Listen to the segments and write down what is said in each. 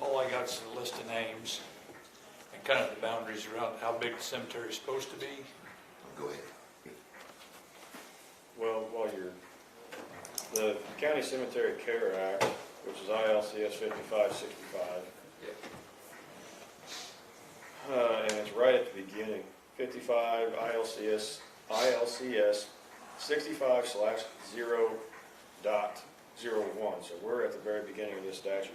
All I got is a list of names and kind of the boundaries around how big the cemetery is supposed to be. Go ahead. Well, the County Cemetery Care Act, which is ILCS 5565, and it's right at the beginning, 55 ILCS 65/0.01, so we're at the very beginning of this statute.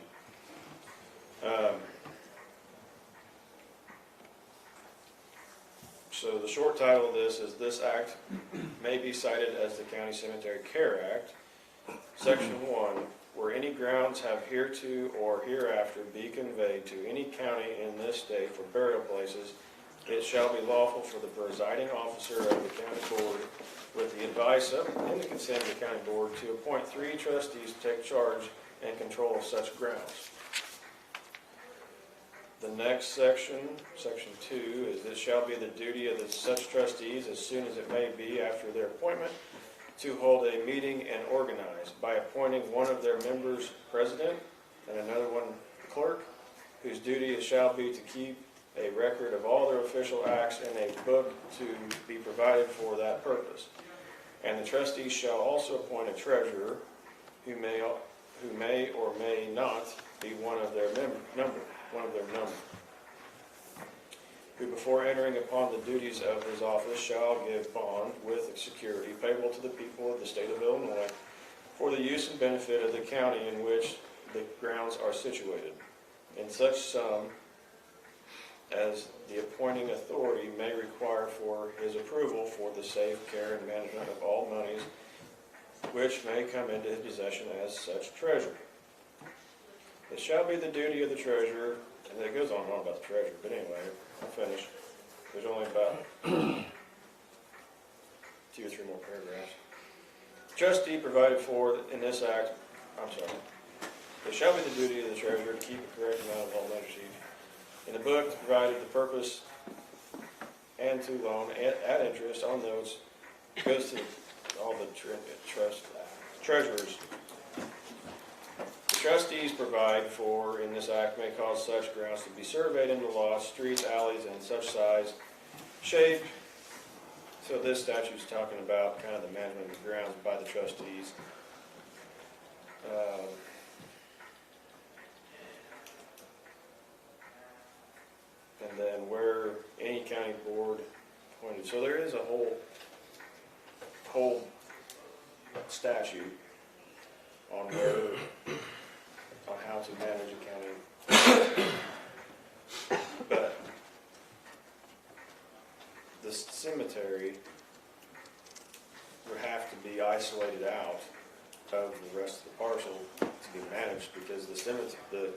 So the short title of this is, this act may be cited as the County Cemetery Care Act. Section 1, where any grounds have hereto or hereafter be conveyed to any county in this state for burial places, it shall be lawful for the presiding officer of the county board, with the advice of and the consent of the county board, to appoint 3 trustees to take charge and control of such grounds. The next section, section 2, is, it shall be the duty of such trustees, as soon as it may be after their appointment, to hold a meeting and organize by appointing one of their members president and another one clerk, whose duty it shall be to keep a record of all their official acts in a book to be provided for that purpose. And the trustees shall also appoint a treasurer who may or may not be one of their number, who before entering upon the duties of his office shall give bond with security payable to the people of the state of Illinois for the use and benefit of the county in which the grounds are situated, in such sum as the appointing authority may require for his approval, for the safe care and management of all monies which may come into his possession as such treasurer. It shall be the duty of the treasurer, and it goes on and on about the treasurer, but anyway, I'll finish. There's only about 2 or 3 more paragraphs. Trustee provided for in this act, it shall be the duty of the treasurer to keep a correct amount of all letters received in the book, provided the purpose, and to loan at interest on notes, goes to all the treasurers. The trustees provide for in this act may cause such grounds to be surveyed into lots, streets, alleys, and such size, shape. So this statute's talking about kind of the management of the grounds by the trustees. And then where any county board appointed. So there is a whole statute on how to manage a county. But the cemetery would have to be isolated out of the rest of the parcel to be managed, because the cemetery,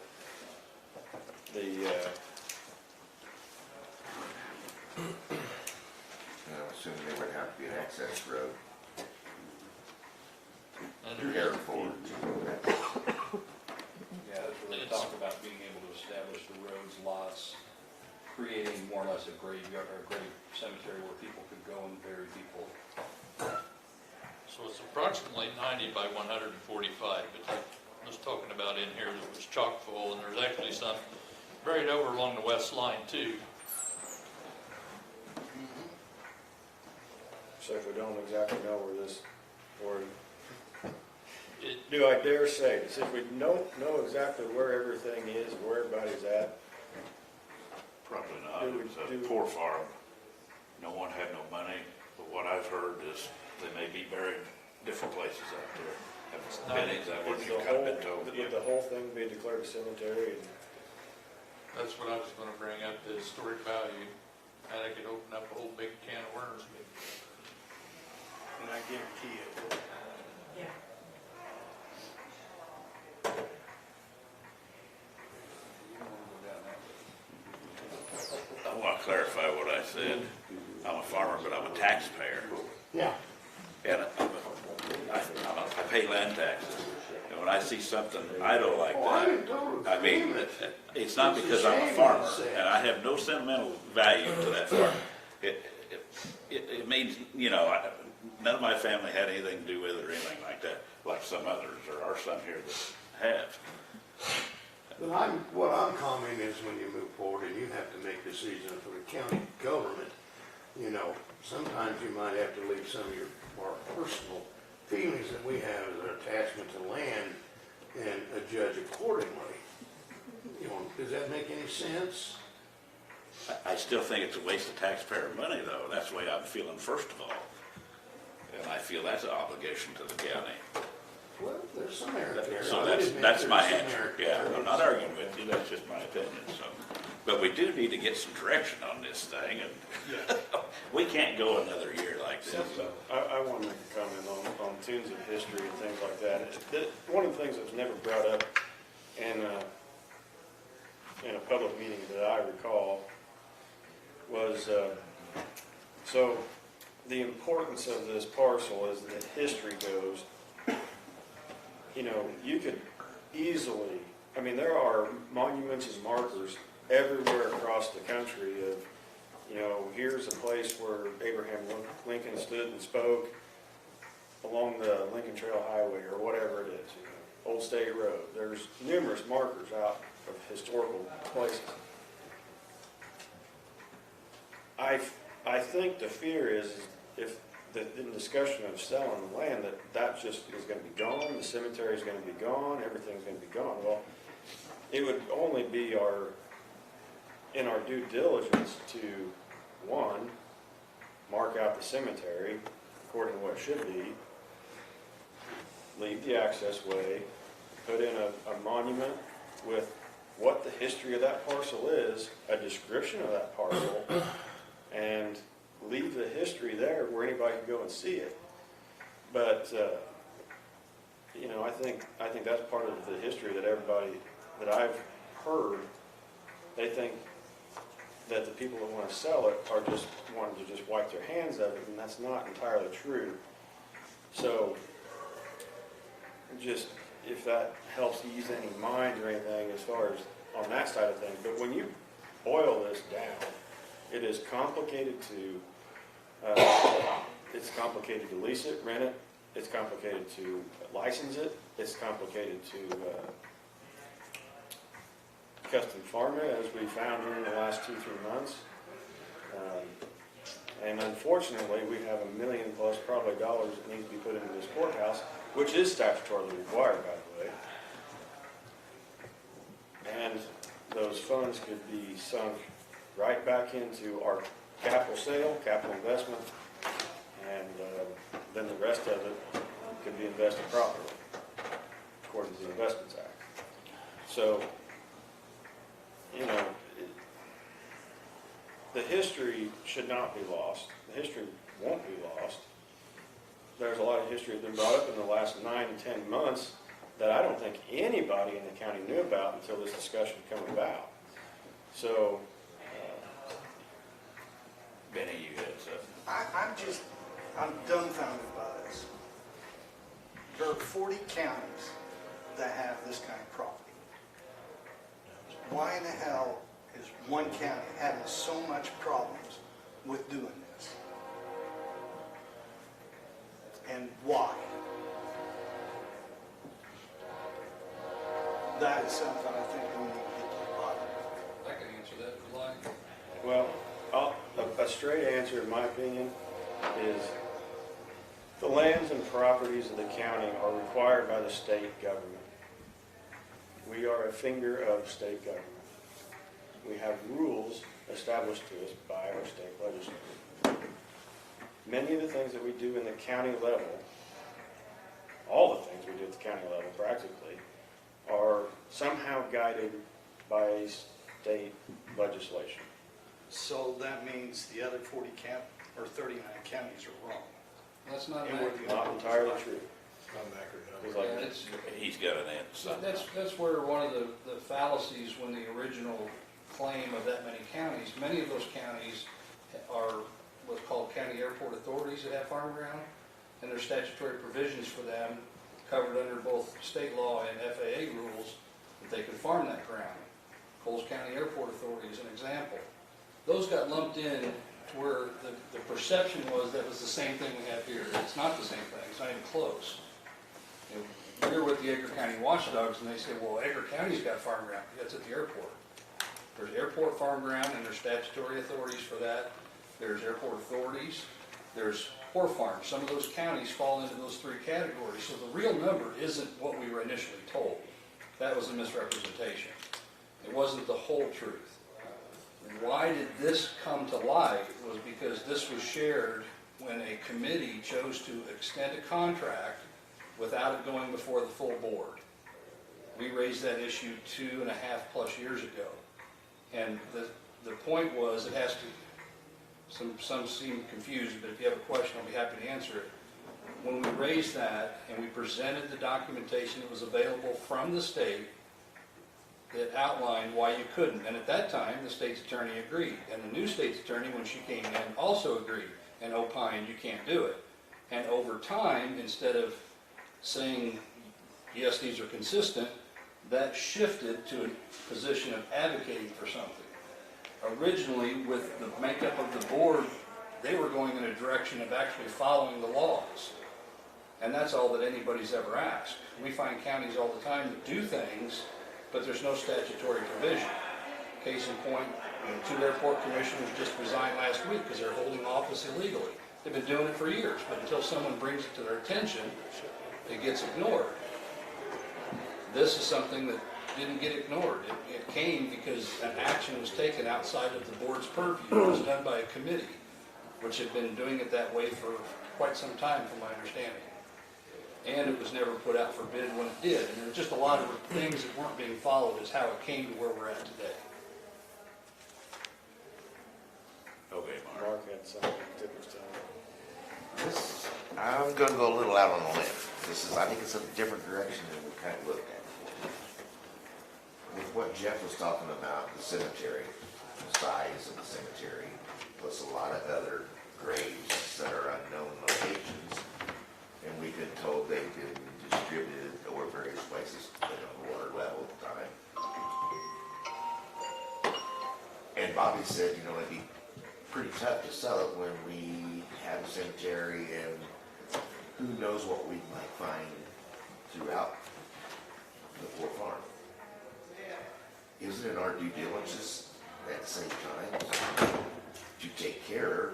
I'm assuming there would have to be an access road And through Hereford. Yeah, that's where they talk about being able to establish the roads, lots, creating more or less a graveyard or a grave cemetery where people could go and bury people. so it's approximately 90 by 145, but I was talking about in here that it was chock full, and there's actually some buried over along the west line too. so if we don't exactly know do I dare say this, if we don't know exactly where everything is, where everybody's at? Probably not. Do- It's a do- poor farm. No one had no money, but what I've heard is they may be buried different places out there. Haven't been exactly what Is you've the kind of whole, been told. would the whole thing be declared a cemetery? That's what I was going to bring up, the historic value. And I could open up a whole big can of worms. And I guarantee it will. Yeah. I want to clarify what I said. I'm a farmer, but I'm a taxpayer. Yeah. And I pay land taxes. And when I see something idle like that, I mean, it's not because I'm a farmer, and I have no sentimental value to that farm. It means, you know, none of my family had anything to do with it or anything like that, like some others, or some here that have. But what I'm commenting is when you move forward and you have to make decisions for the county government, you know, sometimes you might have to leave some of our personal feelings that we have as an attachment to land and judge accordingly. You know, does that make any sense? I still think it's a waste of taxpayer money, though. That's the way I'm feeling, first of all. And I feel that's an obligation to the county. Well, there's some merit there. So I would that's, admit that's there's my some answer, merit yeah. there. I'm not arguing with you, that's just my opinion, so. But we do need to get some direction on this thing, and we can't go another year like this, so. I want to make a comment on tunes of history and things like that. One of the things that was never brought up in a public meeting that I recall was, so the importance of this parcel as the history goes, you know, you could easily, I mean, there are monuments and markers everywhere across the country of, you know, here's a place where Abraham Lincoln stood and spoke along the Lincoln Trail Highway or whatever it is, you know, Old State Road. There's numerous markers out of historical places. I think the fear is if in discussion of selling the land that just is going to be gone, the cemetery is going to be gone, everything's going to be gone. Well, it would only be in our due diligence to, one, mark out the cemetery according to what it should be, leave the access way, put in a monument with what the history of that parcel is, a description of that parcel, and leave the history there where anybody can go and see it. But you know, I think that's part of the history that everybody that I've heard, they think that the people that want to sell it are just wanting to just wipe their hands of it, and that's not entirely true. So, just if that helps ease any mind or anything as far as on that side of things. But when you boil this down, it is complicated to lease it, rent it. It's complicated to license it. It's complicated to custom farm it, as we found here in the last 2-3 months. And unfortunately, we have $1 million plus probably dollars that needs to be put into this courthouse, which is statutorily required, by the way. And those funds could be sunk right back into our capital sale, capital investment, and then the rest of it could be invested properly, according to the Investments Act. So, you know, the history should not be lost. The history won't be lost. There's a lot of history that's been brought up in the last 9 to 10 months that I don't think anybody in the county knew about until this discussion came about. So, Benny, you had something. I'm dumbfounded by this. There are 40 counties that have this kind of property. Why in the hell is one county having so much problems with doing this? And why? That is something I think we need to get to the bottom of. I can answer that if you like. well, a straight answer, in my opinion, is the lands and properties of the county are required by the state government. We are a finger of state government. We have rules established to us by our state legislature. Many of the things that we do in the county level, all the things we do at the county level practically, are somehow guided by state legislation. So that means the other 39 counties are wrong. That's not And accurate. Not entirely true. It's like, Yeah, it's- He's got an answer. That's where one of the fallacies when the original claim of that many counties, many of those counties are what's called county airport authorities that have farm ground, and there's statutory provisions for them covered under both state law and FAA rules that they can farm that ground. Coles County Airport Authority is an example. Those got lumped in to where the perception was that was the same thing we have here. It's not the same thing. It's not even close. You know, we're with the Edgar County Watchdogs, and they say, well, Edgar County's got farm ground, that's at the airport. There's airport farm ground, and there's statutory authorities for that. There's airport authorities, there's poor farms. Some of those counties fall into those three categories, so the real number isn't what we were initially told. That was a misrepresentation. It wasn't the whole truth. Why did this come to light was because this was shared when a committee chose to extend a contract without it going before the full board. We raised that issue 2.5+ years ago. And the point was, it has to, some seem confused, but if you have a question, I'll be happy to answer it. When we raised that and we presented the documentation that was available from the state that outlined why you couldn't, and at that time, the state's attorney agreed, and the new state's attorney, when she came in, also agreed and opined you can't do it. And over time, instead of saying, yes, these are consistent, that shifted to a position of advocating for something. Originally, with the makeup of the board, they were going in a direction of actually following the laws. And that's all that anybody's ever asked. We find counties all the time that do things, but there's no statutory provision. Case in point, 2 airport commissioners just resigned last week because they're holding office illegally. They've been doing it for years, but until someone brings it to their attention, it gets ignored. This is something that didn't get ignored. It came because an action was taken outside of the board's purview. It was done by a committee, which had been doing it that way for quite some time, from my understanding. And it was never put out for bid when it did. And there were just a lot of things that weren't being followed is how it came to where we're at today. Okay, Mark. Mark had something to tip his tongue. This, I'm gonna go a little out on a limb. I think it's a different direction than we kind of looked at before. With what Jeff was talking about, the cemetery, the size of the cemetery, plus a lot of other graves that are unknown locations, and we've been told they've been distributed over various places at a water level at the time. And Bobby said, it'd be pretty tough to sell it when we have a cemetery and who knows what we might find throughout the poor farm. Isn't it our due diligence at the same time to take care?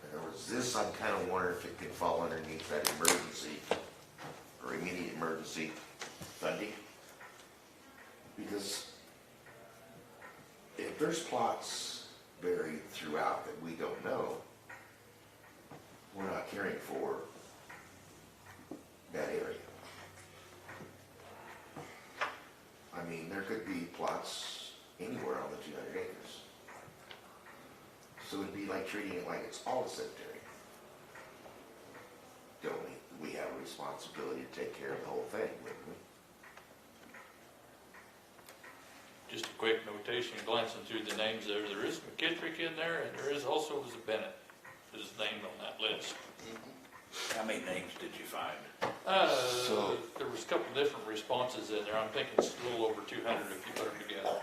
In other words, this, I'm kind of wondering if it can fall underneath that emergency or immediate emergency funding. Because if there's plots buried throughout that we don't know, we're not caring for that area. I mean, there could be plots anywhere on the 200 acres. So it'd be like treating it like it's all a cemetery. Don't we? We have a responsibility to take care of the whole thing, wouldn't we? Just a quick notation, glancing through the names there, there is McKittrick in there, and there is also Bennett, his name on that list. How many names did you find? There was a couple different responses in there. I'm thinking it's a little over 200 if you put them together.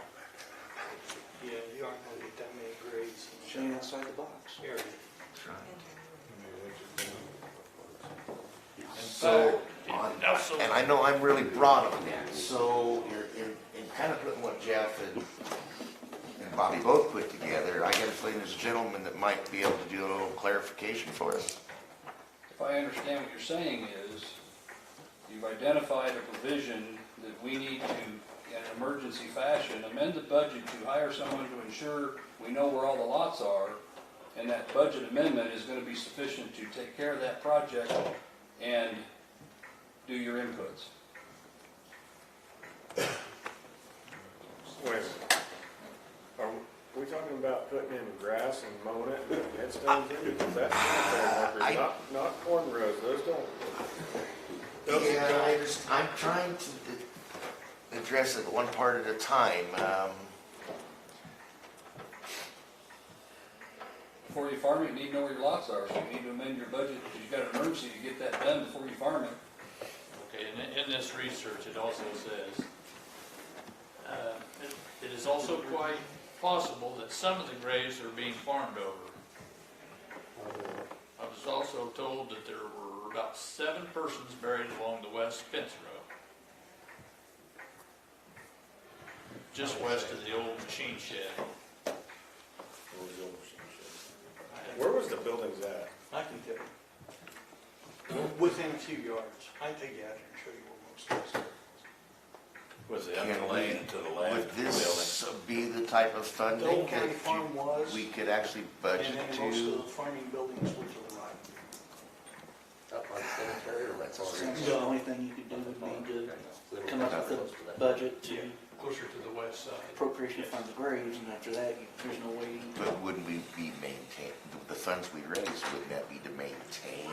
Yeah, you aren't gonna get that many grades. Shane outside the box. That's right. In So, fact, also, and I know I'm really broad on that, so in kind of putting what Jeff and Bobby both put together, I got a feeling there's a gentleman that might be able to do a little clarification for us. If I understand what you're saying is, you've identified a provision that we need to, in an emergency fashion, amend the budget to hire someone to ensure we know where all the lots are, and that budget amendment is gonna be sufficient to take care of that project and do your inputs. Wait a minute. Are we talking about putting in grass and mowing it and headstones in? Because that's cemetery markers, not corn rows. Those don't. Yeah, I'm trying to address it one part at a time. Before you farm it, you need to know where your lots are, so you need to amend your budget, because you've got an emergency to get that done before you farm it. okay, and in this research, it also says, it is also quite possible that some of the graves are being farmed over. I was also told that there were about 7 persons buried along the west fence row. just west of the old machine shed. Where was the buildings at? I can tell you. Within a few yards. I can take you out there and show you where most of this. Was the Can upper lane to the left Would of the building? this be the type of funding The old county that farm was, we could actually and budget then most of to? the farming buildings were to the right. Up by the cemetery or right forward? The only thing you could do would be to come up with a budget to Closer to the west side. appropriation fund the graves, and after that, there's no way you can. But wouldn't we be the funds we raise, wouldn't that be to maintain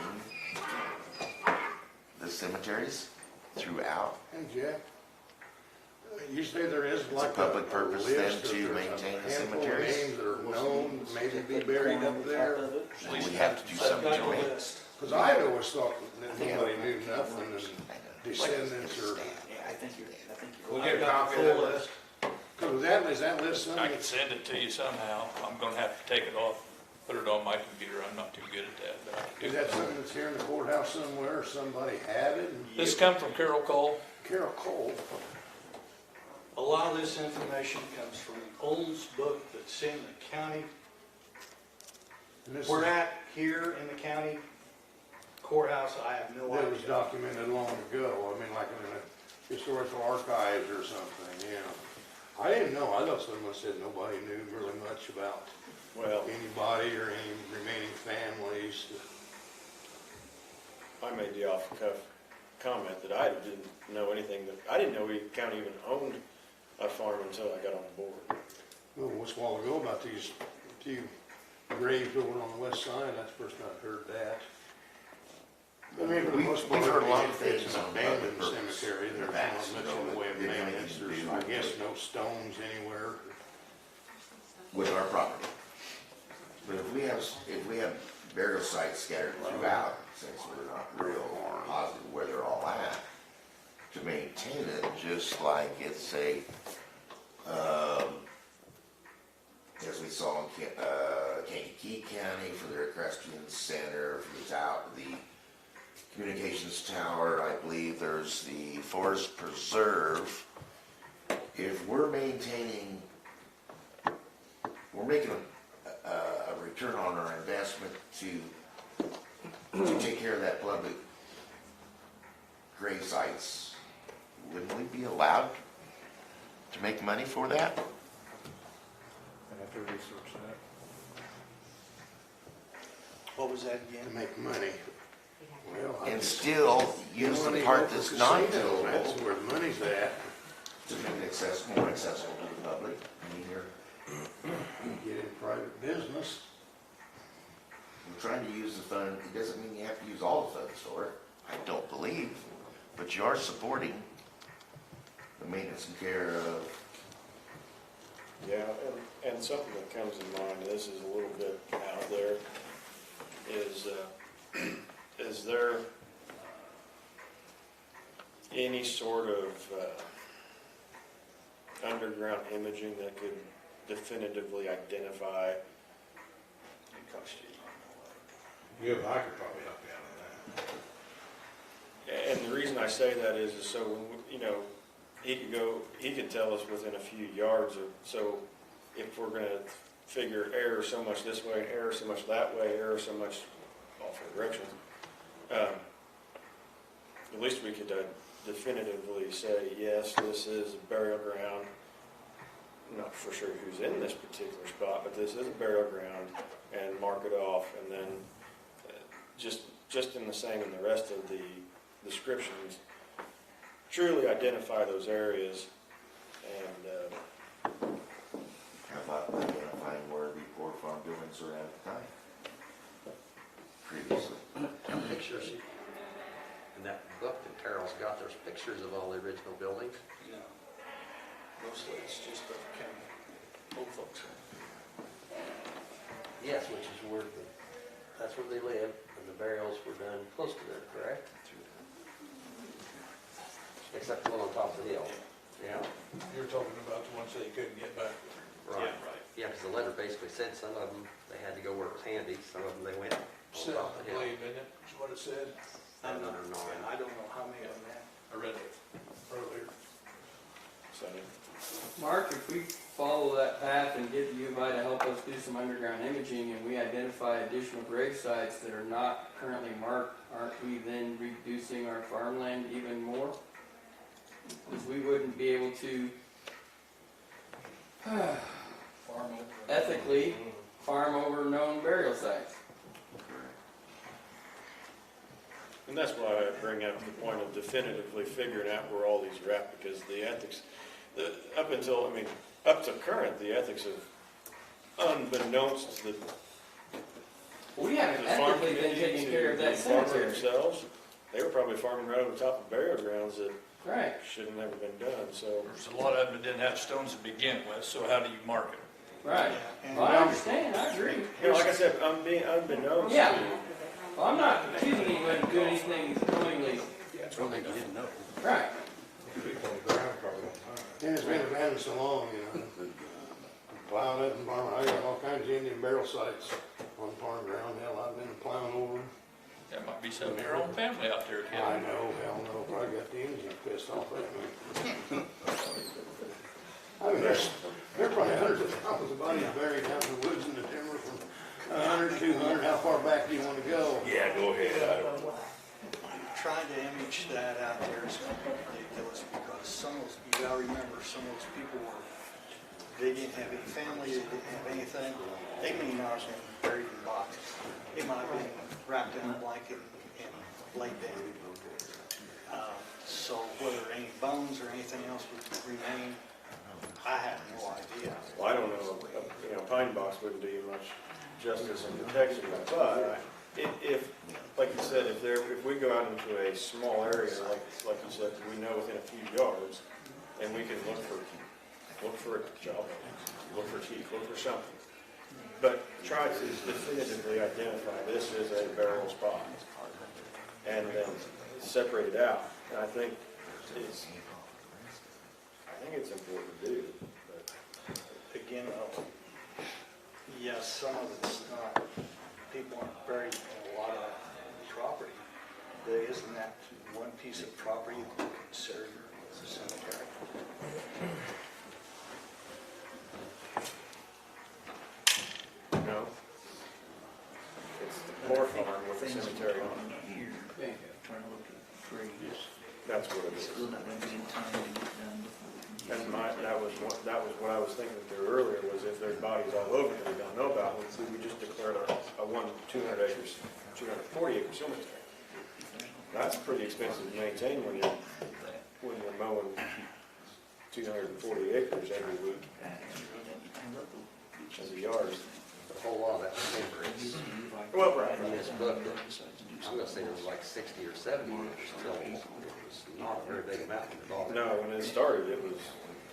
the cemeteries throughout? And Jeff, you say there is like a public purpose then list, or to there's a maintain the handful of cemeteries? names that are known, maybe be buried up there? We have to do something I've to got a make. list. Because I had always thought that nobody knew nothing, and descendants or, Yeah, I think you're. We'll get a copy of that list. because is that list I something? can send it to you somehow. I'm gonna have to take it off, put it on my computer. I'm not too good at that, but I can Is do that that. something that's here in the courthouse somewhere, or somebody had it? And This come from Carol Cole. Carol Cole, A lot of this information comes from the Olds book that's in the county. and this We're at here in the county courthouse, I have no that was idea. documented long ago, I mean, like in the historical archives or something, yeah. I didn't know, I thought someone said nobody knew really much about Well, anybody or any remaining families. I made the off-the-cuff comment that I didn't know anything, that I didn't know we county even owned a farm until I got on the board. Well, what's a while ago about these few graves over on the west side, that's the first time I've heard that. I mean, for the most part, We've heard a lot of it's things an on abandoned public purpose. cemetery, there's That's, not much in the way of you know, maintenance, that you there's, do I like guess, that. no stones anywhere. With our property. But if we have burial sites scattered throughout, since we're not real positive where they're all at, to maintain it, just like it's a, as we saw in Kankakee County for their equestrian center, for the communications tower, I believe there's the forest preserve. If we're maintaining, we're making a return on our investment to take care of that public grave sites, wouldn't we be allowed to make money for that? I have to research that. What was that again? To make money. Well, I And just- still use the part that's not Casino, tillable that's where the money's at. to make it more accessible to the public. I mean, You get in private business. we're trying to use the fund, it doesn't mean you have to use all the funds for it, I don't believe, but you are supporting the maintenance and care of. Yeah, and something that comes to mind, this is a little bit out there, is there any sort of underground imaging that could definitively identify? Yeah, I could probably help you out on that. And the reason I say that is so when, you know, he could tell us within a few yards of, so if we're gonna figure error so much this way, and error so much that way, error so much all four directions, at least we could definitively say, yes, this is a burial ground. I'm not for sure who's in this particular spot, but this is a burial ground, and mark it off, and then just in the same in the rest of the descriptions, truly identify those areas, and How about identifying where the poor farm buildings are at the time? Previously. Pictures, in that book that Carol's got, there's pictures of all the original buildings. No. Mostly it's just the county old folks. Yes, which is where that's where they live, and the burials were done close to there, correct? Except the one on top of the hill. Yeah. You're talking about the ones they couldn't get back. Right. Right. Yeah, because the letter basically said some of them, they had to go where it was handy, some of them they went on Seven, top of I the hill. believe, isn't it? Is what it said. I'm not, 709. I don't know how many of them have. I read it earlier. Sonny? Mark, if we follow that path and get the U of I to help us do some underground imaging and we identify additional grave sites that are not currently marked, aren't we then reducing our farmland even more? Because we wouldn't be able to Farm over. ethically farm over known burial sites. And that's why I bring up the point of definitively figuring out where all these are at, because the ethics, up to current, the ethics of, unbeknownst to the We haven't farm ethically been committee, taking care of to that the farmer cemetery. themselves, they were probably farming right over top of burial grounds that Right. should have never been done, so. There's a lot of them that didn't have stones to begin with, so how do you mark it? Right. And Well, I understand, I agree. You know, like I said, unbeknownst Yeah. to, Well, I'm not accusing anybody of doing anything knowingly. That's one thing you didn't know. Right. And it's been abandoned so long, you know. Plowing up and farming, I got all kinds of Indian burial sites on farm ground, hell, I've been plowing over them. That might be some of your own family out there, kid. I know, hell no, probably got the Indians pissed off at me. I mean, there's probably hundreds of thousands of bodies buried out in the woods and the timber from 100, 200, how far back do you wanna go? Yeah, go ahead, I don't know. trying to image that out there is ridiculous because some of those, you gotta remember, some of those people were, they didn't have any family, they didn't have anything. They may not have been buried in boxes. They might have been wrapped in a blanket and laid down. So whether any bones or anything else would remain, I have no idea. well, I don't know, pine box wouldn't do you much justice in protection, but if, like you said, if we go out into a small area, like you said, we know within a few yards, and we can look for a job, look for teeth, look for something. But try to definitively identify this is a burial spot, and then separate it out. And I think it's important to do. But Again, yes, some of it's not, people aren't buried in a lot of property. There isn't that one piece of property that you consider a cemetery. no, it's the poor farm with the cemetery on it. Here, trying to look at graves. That's what it is. Still not gonna be in time to get done before we can And that was what I was thinking through earlier, was if there's bodies all over that we don't know about, we just declared a 200 acres, 240 acre cemetery. That's pretty expensive to maintain when you're mowing 240 acres every week as a yard. A whole lot of that timber is, Well, right. in this book, I'm gonna say there was like 60 or 70 acres still. It was not a very big amount at all. No, when it started, it was,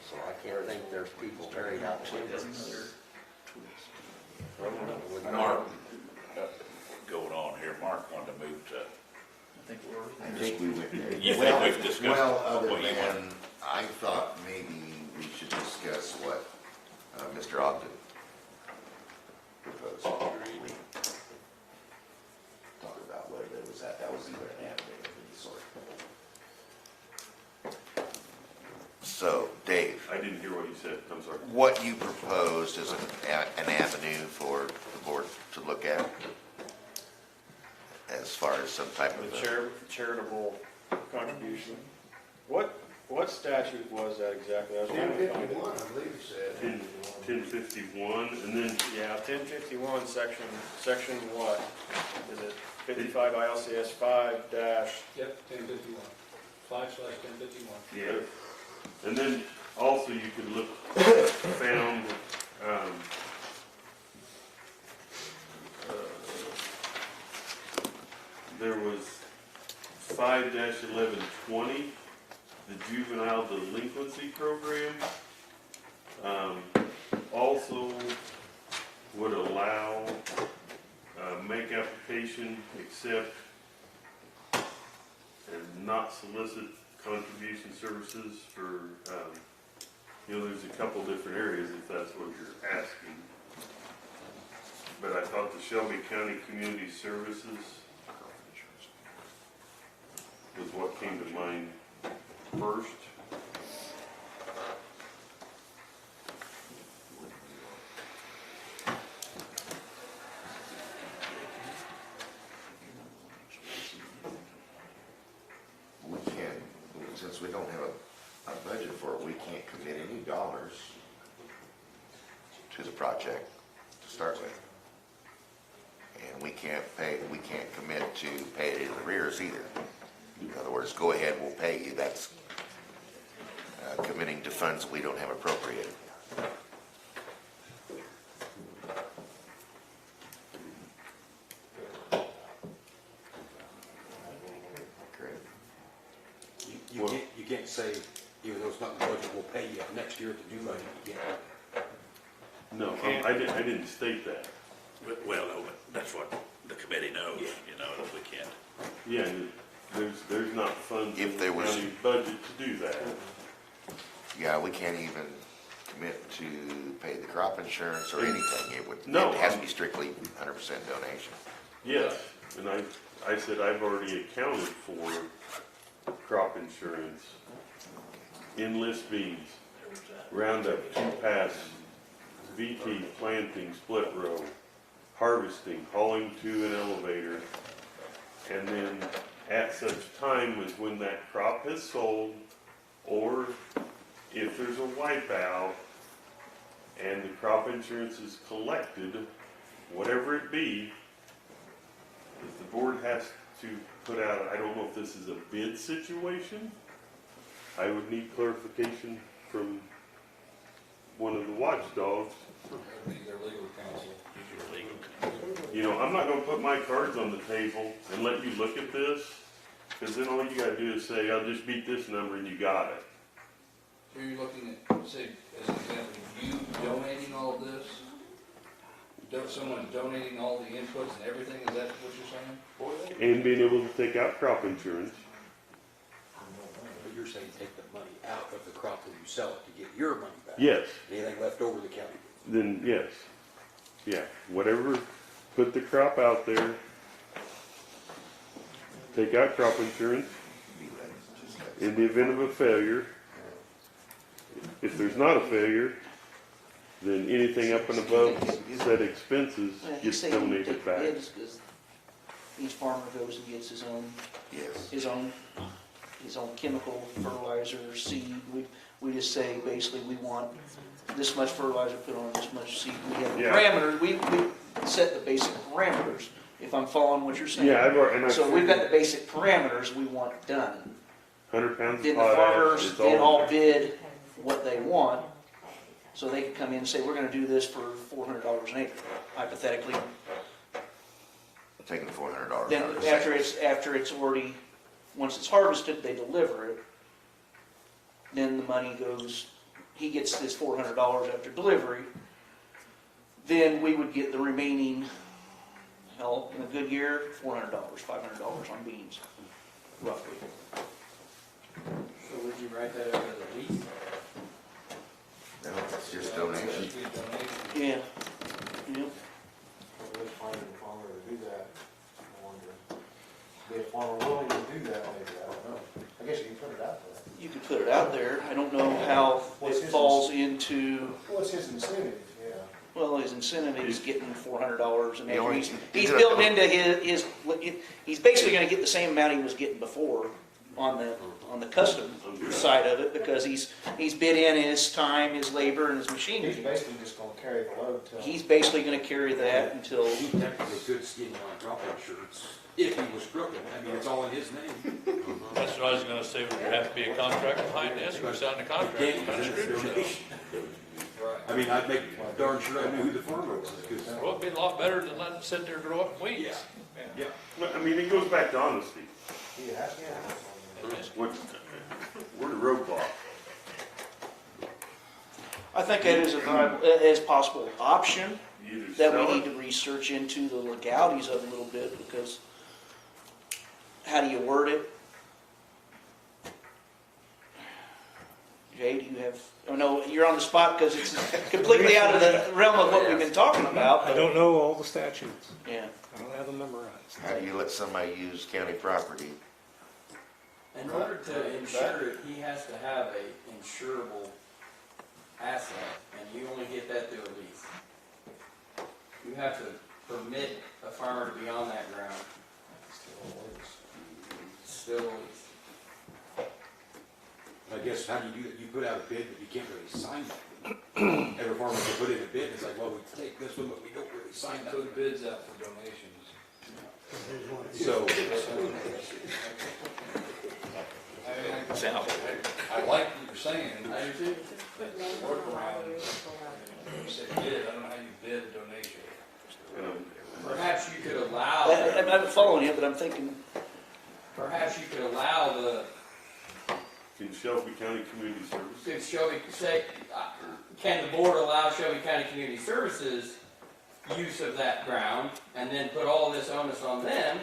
So I can't think there's people buried out in timber. Mark, going on here, Mark wanted to move to, I think we went there. You think we've discussed Well, other what you want? than, I thought maybe we should discuss what Mr. Ogden proposed. Talk about whether there was that was either an avenue of any sort. So, Dave, I didn't hear what you said, I'm sorry. what you proposed is an avenue for the board to look at as far as some type of the charitable contribution. What statute was that exactly? I was trying to find it. 1051, I believe it said. 1051, and then, Yeah, 1051, section what? Is it 55 ILCS 5 dash? Yep, 1051, 5/1051. yeah. And then also you could look, found, there was 5-1120, the juvenile delinquency program. Also would allow, make application, accept, and not solicit contribution services for, there's a couple different areas if that's what you're asking. But I thought the Shelby County Community Services was what came to mind first. before, we can't commit any dollars to the project to start with. And we can't commit to pay it in arrears either. In other words, go ahead, we'll pay you. That's committing to funds we don't have appropriated. Correct. You can't say, even though it's not in the budget, we'll pay you next year to do money, you can't. No, I didn't state that. Well, no, but that's what the committee knows, you know, if we can't. Yeah, there's not funds in If the there was- county budget to do that. Yeah, we can't even commit to pay the crop insurance or anything. No. It has to be strictly 100% donation. Yes, and I said I've already accounted for crop insurance, enlist beans, Roundup, 2-pass, VT, planting, split row, harvesting, hauling to an elevator, and then at such time as when that crop has sold, or if there's a wipeout and the crop insurance is collected, whatever it be, if the board has to put out, I don't know if this is a bid situation, I would need clarification from one of the watchdogs. Their legal counsel. You know, I'm not gonna put my cards on the table and let you look at this, because then all you gotta do is say, I'll just beat this number and you got it. So you're looking at, say, as an example, you donating all of this? Someone donating all the inputs and everything, is that what you're saying? And being able to take out crop insurance. But you're saying take the money out of the crop when you sell it to get your money back. Yes, Anything left over the county. then yes. Yeah, whatever, put the crop out there, take out crop insurance. In the event of a failure, if there's not a failure, then anything up and above said expenses gets donated back. Because each farmer goes and gets Yes. his own chemical, fertilizer, seed. We just say, basically, we want this much fertilizer put on this much seed. We have Yeah. parameters, we set the basic parameters, if I'm following what you're saying. Yeah, I've So we've got the basic parameters we want done. 100 pounds of Then the potash, farmers it's then all, all bid what they want, so they can come in and say, we're gonna do this for $400 an acre, hypothetically. Taking $400 Then out of after it's already, once it's harvested, they deliver it. Then the money goes, he gets this $400 after delivery. Then we would get the remaining, hell, in a good year, $400, $500 on beans, roughly. So would you write that out as a lease? No, it's just donation. Yeah. Yep. Let's find a farmer to do that. I wonder. Be a farmer willing to do that, maybe, I don't know. I guess you can put it out there. You could put it out there. I don't know how What's it his falls into, What's his incentive, yeah. well, his incentive is getting $400 an You acre. know, He's he's building into he's basically gonna get the same amount he was getting before on the custom side of it, because he's bid in his time, his labor, and his He's machinery. basically just gonna carry the load till. He's basically gonna carry that until, He technically could skin on crop insurance if he was crooked. I mean, it's all in his name. That's what I was gonna say, would there have to be a contract behind this, or sign the contract? Can't, because it's a donation. I mean, I'd make darn sure I knew who the farmer was, because, Well, it'd be a lot better than letting it sit there and grow up in weeds. yeah. I mean, it goes back to honesty. Yeah. We're the roadblock. I think that is a viable, as possible option You either that sell we it, need to research into the legalities of a little bit, because how do you word it? Jay, do you have, oh no, you're on the spot because it's completely out of the realm of what we've been talking about. I don't know all the statutes. Yeah. I don't have them memorized. How do you let somebody use county property? In order to insure it, he has to have a insurable asset, and you only get that through a lease. You have to permit a farmer to be on that ground. Still a lease. I guess question, how do you do that? You put out a bid, but you can't really sign that. Every farmer can put in a bid, and it's like, well, we take this one, but we don't really sign that. Put bids out for donations. So, I like what you're saying. I do too. Workaround. You said bid, I don't know how you bid a donation. Perhaps you could allow, I'm following you, but I'm thinking, perhaps you could allow the, Can Shelby County Community Services? could Shelby say, can the board allow Shelby County Community Services use of that ground and then put all this onus on them?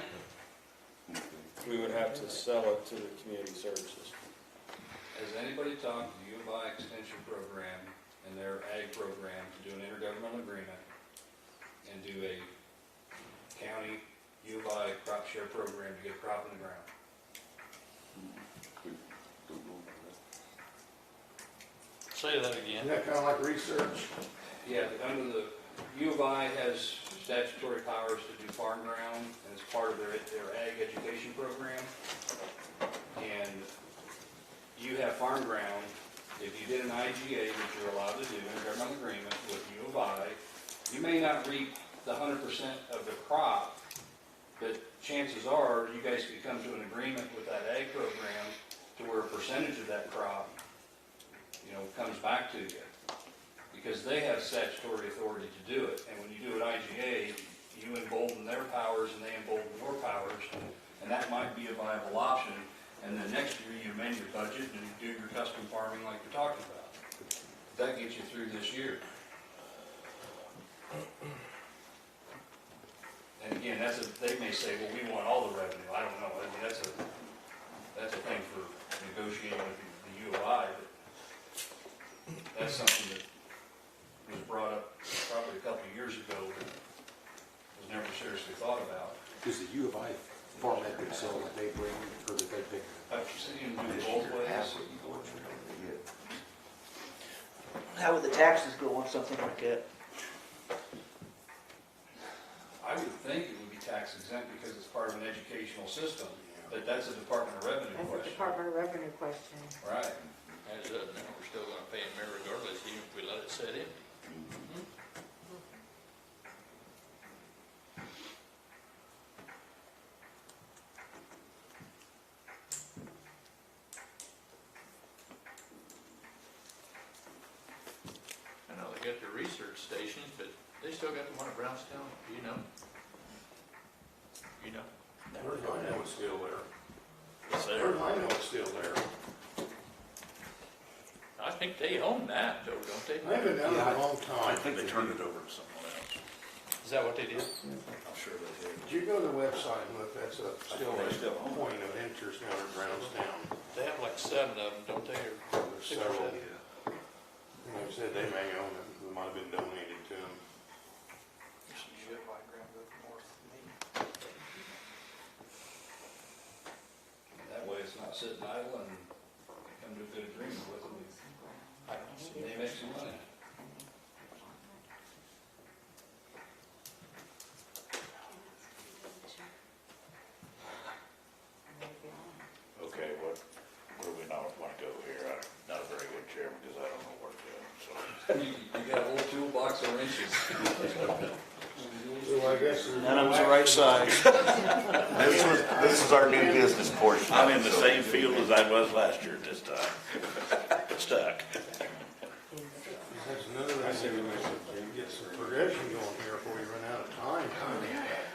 We would have to sell it to the community services. Has anybody talked to the U of I Extension Program and their ag program to do an intergovernmental agreement and do a county U of I crop share program to get a crop in the ground? Say that Isn't again. that kinda like research? Yeah, under the, U of I has statutory powers to do farm ground, and it's part of their ag education program. And you have farm ground, if you did an IGA, which you're allowed to do, intergovernmental agreement with U of I, you may not reap the 100% of the crop, but chances are, you guys could come to an agreement with that ag program to where a percentage of that crop, comes back to you. Because they have statutory authority to do it. And when you do an IGA, you embolden their powers and they embolden your powers. And that might be a viable option. And then next year you amend your budget and do your custom farming like you're talking about. That gets you through this year. And again, they may say, well, we want all the revenue. I don't know. I mean, that's a thing for negotiating with the U of I. But that's something that was brought up probably a couple of years ago, but was never seriously thought about. does the U of I farm that themselves, that they bring, or that they pick? I've seen them do it both ways. how would the taxes go on something like that? I would think it would be tax exempt because it's part of an educational system, but that's a Department of Revenue That's a question. Department of Revenue question. Right. As of now, we're still gonna pay them regardless, even if we let it set in. I know they got their research stations, but they still got the one at Brownstown, do you know? You know? Where's I know it's still there? It's there. Where's I know it's still there? I think they own that though, don't they? I haven't done it in a long I time. think they turned it over to someone else. Is that what they did? I'm sure they did. Did you go to the website and look, that's still They still a own it. point of interest down at Brownstown. They have like 7 of them, don't they, or There's 6 or several. 7? And they said they may own it, it might have been donated to them. That way it's not sitting idle and come to a good agreement with them. They make some money. Okay, where do we not want to go here? I'm not a very good chairman because I don't know where to go, so. You got a whole toolbox of wrenches. So I guess there's. None of them's the right size. This is our new business portion. I'm in the same field as I was last year this time. Stuck. That's another thing, we might get some progression going here before we run out of time.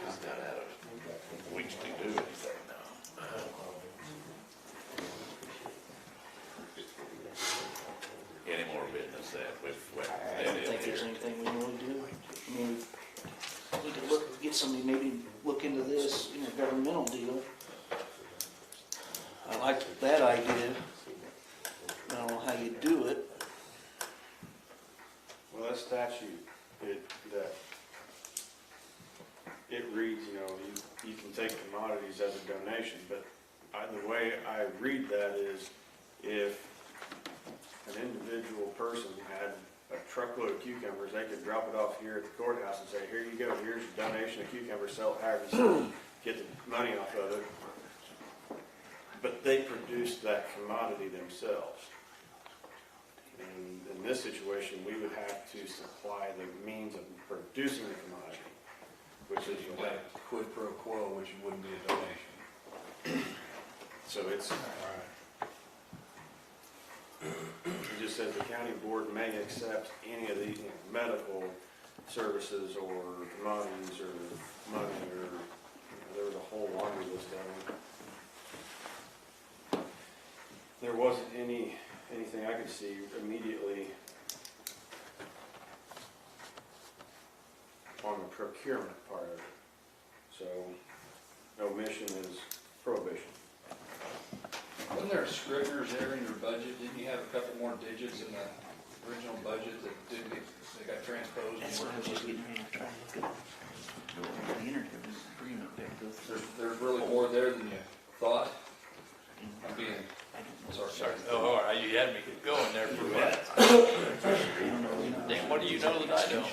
I've got out of weeks to do anything now. Any more business that I don't think there's anything we really do. I mean, we could get somebody, maybe look into this, governmental deal. I like that idea. I don't know how you do it. Well, that statute, it reads, you can take commodities as a donation, but the way I read that is if an individual person had a truckload of cucumbers, they could drop it off here at the courthouse and say, here you go, here's your donation of cucumbers, sell it however you sell it, get the money off of it. But they produced that commodity themselves. this situation, we would have to supply the means of producing the commodity, which is You got a quid pro quo, which wouldn't be a donation. so it's. It just says the county board may accept any of these, medical services or commodities or money or, there was a whole laundry list of them. There wasn't anything I could see immediately on the procurement part of it. So, omission is prohibition. Wasn't there a Scrivener's error in your budget? Didn't you have a couple more digits in the original budget that didn't get, that got transposed? That's what I was just getting ready to try to look at. The agreement we have to go through. There's really more there than you thought? I'm being, sorry. Oh, all right, you had me going there for a minute. Dan, what do you know that I don't?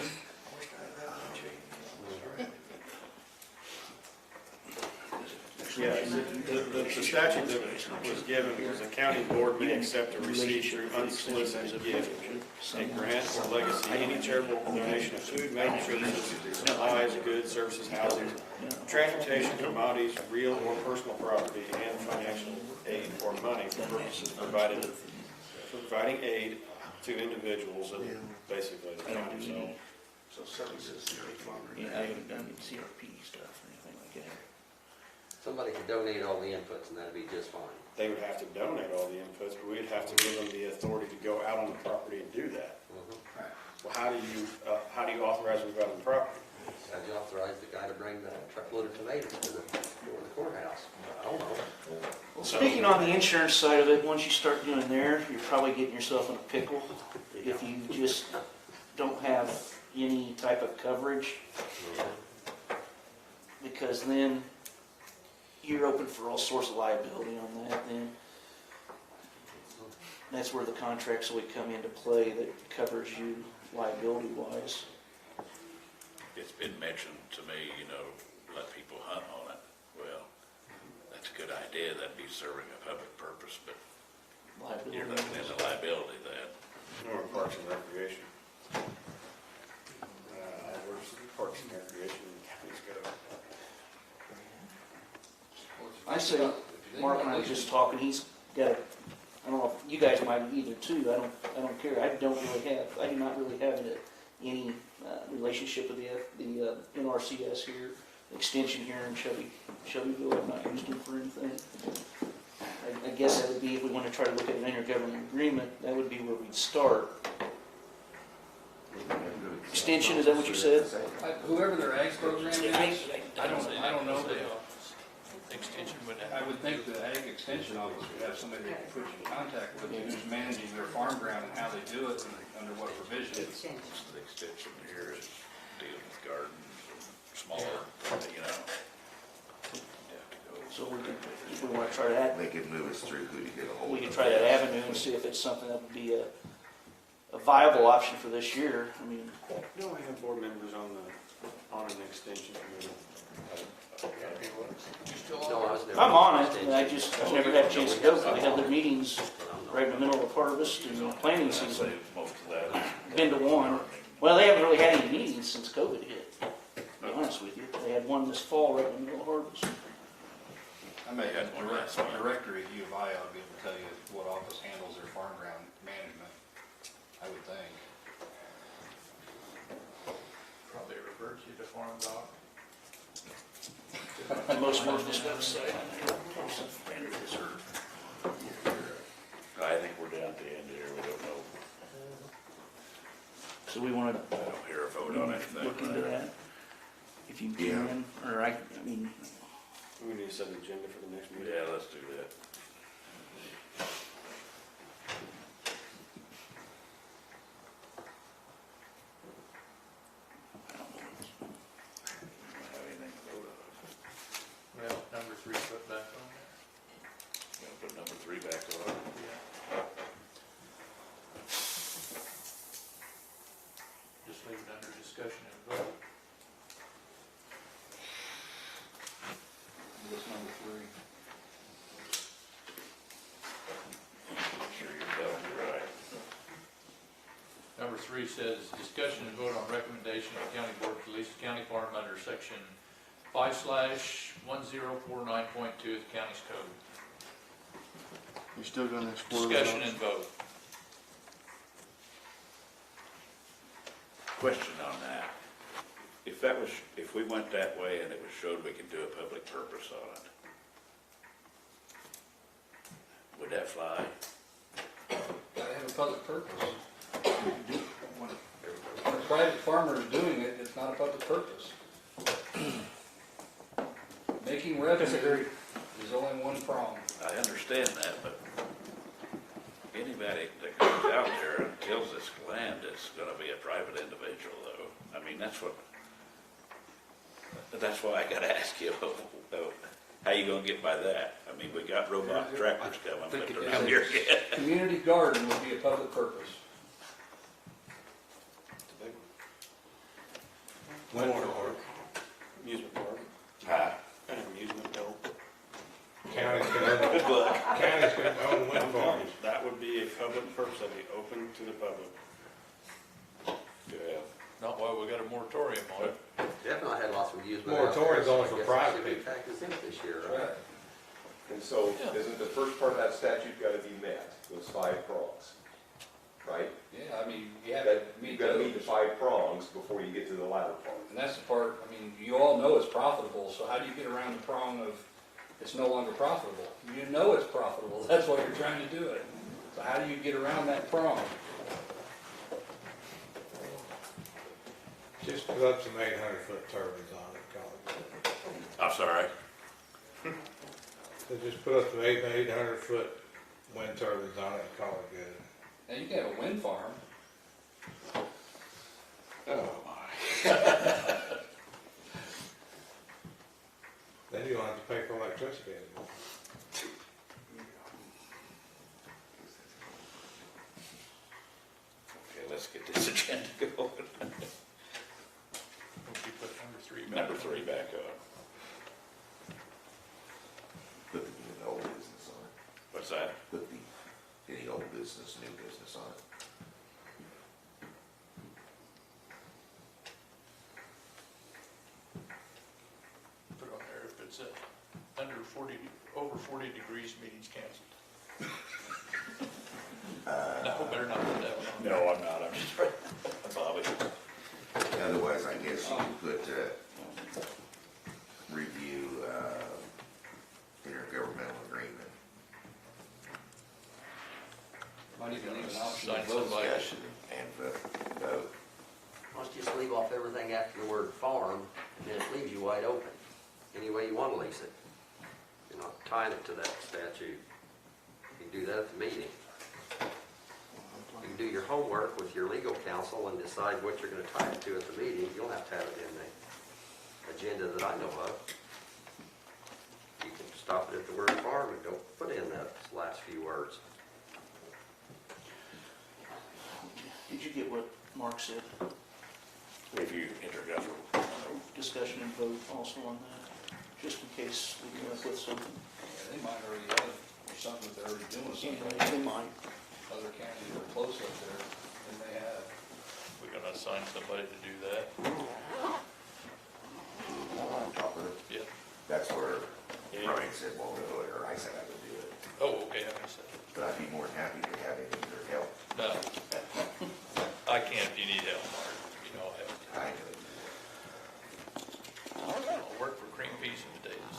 Yeah, the statute that was given was a county board may accept or receive through unsolicited gift, a grant or legacy, any charitable donation of food, medical services, supplies, goods, services, housing, transportation, commodities, real or personal property, and financial aid or money for purposes providing aid to individuals and basically the county. So somebody says, I haven't done CRP stuff or anything like that. Somebody could donate all the inputs and that'd be just fine. They would have to donate all the inputs, but we'd have to give them the authority to go out on the property and do that. Well, how do you authorize them to go out on the property? How'd you authorize the guy to bring the truckload of tomatoes to the courthouse? I don't know. Well, speaking on the insurance side of it, once you start doing there, you're probably getting yourself in a pickle. If you just don't have any type of coverage, because then you're open for all sorts of liability on that, then that's where the contracts will come into play that covers you liability-wise. It's been mentioned to me, let people hunt on it. Well, that's a good idea, that'd be serving a public purpose, but you're looking into liability then. Or Parks and Recreation. Where's Parks and Recreation in counties go? I say, Mark and I were just talking, he's got a, I don't know if you guys might either too, I don't care, I do not really have any relationship with the NRCS here, extension here in Shelbyville. I've not used them for anything. I guess that would be, if we want to try to look at an intergovernmental agreement, that would be where we'd start. Extension, is that what you said? Whoever their ag program is, I don't know, but Extension would I would think the ag extension office would have somebody they could put you in contact with who's managing their farm ground and how they do it and under what provisions. The extension here is dealing with gardens, smaller, you have to go. So if we want to try that, They could move us through who to get a hold of. we could try that avenue and see if it's something that would be a viable option for this year. I mean, You only have board members on an extension committee. No, I was never. I'm on it, and I've never had a chance to go, because they have their meetings right in the middle of harvest and planting season. Most of that. Been to one. Well, they haven't really had any meetings since COVID hit, to be honest with you. They had one this fall right in the middle of harvest. I may have a directory at U of I ought to be able to tell you what office handles their farm ground management, I would think. probably revert you to farm doc. The most worthless website. I think we're down at the end here, we don't know, So we want I don't hear a vote on to anything. look into that, if you can, or I mean, We need to set an agenda for the next meeting. Yeah, let's do that. Have anything to vote on? Well, number 3 put back on there. Gonna put number 3 back on. Just leave it under discussion and vote. What's number 3? number 3 says, discussion and vote on recommendation of county board to lease a county farm under section 5/1049.2 of the county's code. You're still gonna explore Discussion and vote. Question on that. If we went that way and it was showed we could do a public purpose on it, would that fly? Gotta have a public purpose. When a private farmer is doing it, it's not a public purpose. Making revenue is only one prong. I understand that, but anybody that goes out there and tills this land is gonna be a private individual, though. I mean, that's why I gotta ask you, how you gonna get by that? I mean, we got robot tractors coming, but they're not here yet. Community garden would be a public purpose. Wind park, amusement park, Huh? an amusement park. County's gonna Good luck. own wind farms. That would be a public purpose, that'd be open to the public. Yeah. Not why we got a moratorium on it. Definitely had lots of amusement. Moratorium's only for I guess private it should be people. factored in this year, Right. right? And so, Yeah. isn't the first part of that statute gotta be met, those 5 prongs, right? Yeah, I mean, you have That, to meet you've gotta meet the those. 5 prongs before you get to the latter part. And that's the part, I mean, you all know it's profitable, so how do you get around the prong of it's no longer profitable? You know it's profitable, that's why you're trying to do it. So how do you get around that prong? Just put up some 800-foot turbines on it, call it. I'm sorry. So just put up some 800-foot wind turbines on it and call it good. Now, you can have a wind farm. Oh, my. Then you don't have to pay for electricity anymore. Okay, let's get this agenda going. We'll keep put number 3 back. Number 3 back on. Put the new old business on it. What's that? Put the, any old business, new business on it. Put on there if it's under 40, over 40 degrees, meeting's canceled. No, better not put that one on. No, I'm not, I'm just, Bobby. Otherwise, I guess you could put, review, intergovernmental agreement. Might even leave an option Sign of both. somebody. Discussion and vote. Why don't you just leave off everything after the word farm, and then it leaves you wide open, any way you want to lease it. You're not tying it to that statute. You can do that at the meeting. You can do your homework with your legal counsel and decide what you're gonna tie it to at the meeting. You don't have to have it in the agenda that I know of. You can stop it at the word farm and don't put in those last few words. Did you get what Mark said? Review intergovernmental. Discussion and vote also on that, just in case we come up with something. Yeah, they might already have something that they're already doing something. They might. Other counties that are close up there, and they have. We're gonna assign somebody to do that. On top of it, Yeah. that's where Brian said, well, we'll do it, or I said I would do it. Oh, okay, that makes sense. But I'd be more than happy to have any of their help. No. I can't if you need help, Mark. You know, I know. I'll work for cream peas and potatoes.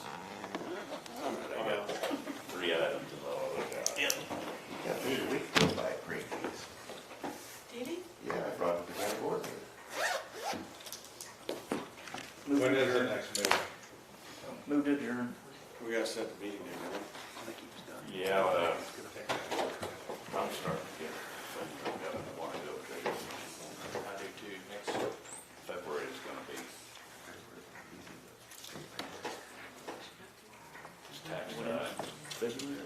I got 3 items is all I got. Yeah. Yeah, food a week goes by green peas. Did he? Yeah, I brought it to the county board meeting. Move When to is the adjourn. next meeting? Move to adjourn. We gotta set the meeting there, right? Yeah, I'm starting to get, I want to go to, I do too. Next, February is gonna be. It's tax time. February.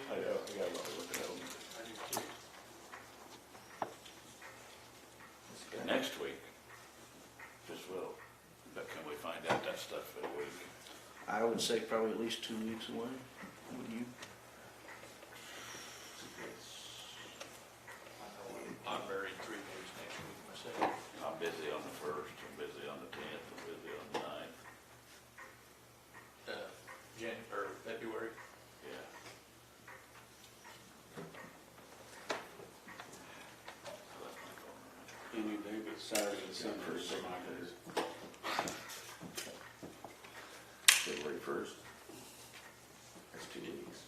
I know, we got a lot of work ahead of me. Next week, as well, but can we find out that stuff for a week? I would say probably at least 2 weeks away. Would you? Saturday, December, so my days. February 1st. That's 2 weeks.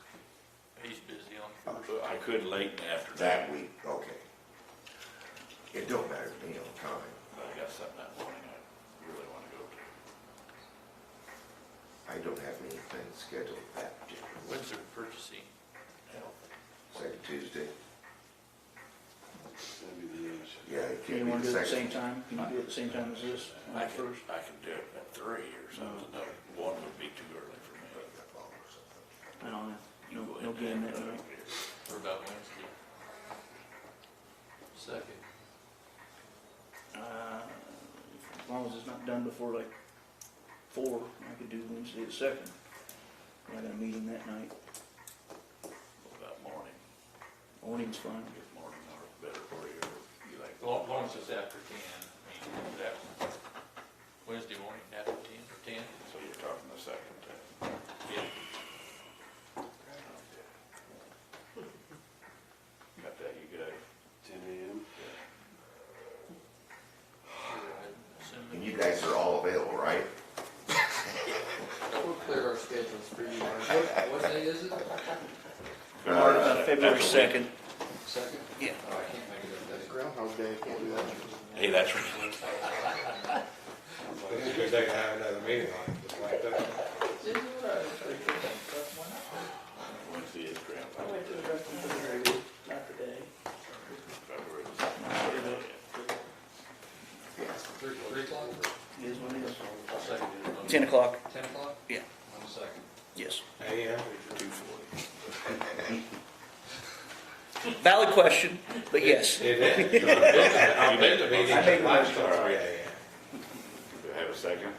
He's busy on I could late in the afternoon. That week, okay. It don't matter to me on time. But I got something that morning I really want to go to. I don't have anything scheduled that particular week. When's their purchasing? Second Tuesday. That'd be the issue. Yeah, it You can't want be to the do it at the second. same time? Can you do it at the same time as this? on I the can, first? I can do it at 3 or something. No, 1 would be too early for me. I don't know. You go No ahead game and that have night. it. Or about Wednesday? Second. As long as it's not done before like 4, I could do Wednesday at 2nd. I got a meeting that night. What about morning? Morning's fine. If morning or better for you, or you like? As long as it's after 10, I mean, that, Wednesday morning after 10 or 10. So you're talking the second. Yeah. Got that, you good? 10 a.m. And you guys are all available, right? We'll clear our schedules for you. What day is it? February 2nd. Second? Yeah. Oh, I can't make it that day. Groundhog Day, can't do that. Hey, that's right. Because they can have another meeting on it, just like that. Wednesday is I grandpa. went to the rest of the area, not today. February. 3 o'clock? It is what it is. I'll second it. 10 o'clock, 10 o'clock? Yeah. On the second. yes. AM. 2:40. Valid question, but yes. It is. I've been to meetings that last till 3 AM. Do I have a second?